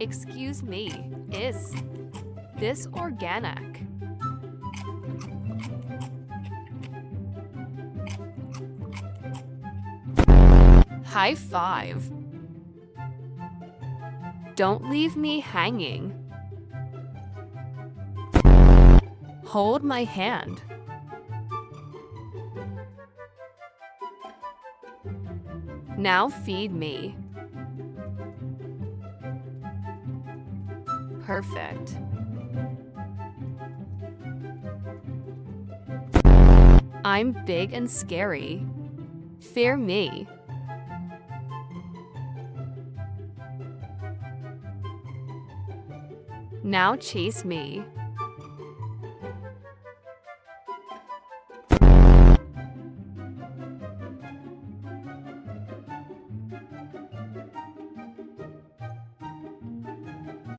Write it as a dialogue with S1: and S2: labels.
S1: Excuse me, is this organic? High five. Don't leave me hanging. Hold my hand. Now feed me. Perfect. I'm big and scary. Fear me. Now chase me.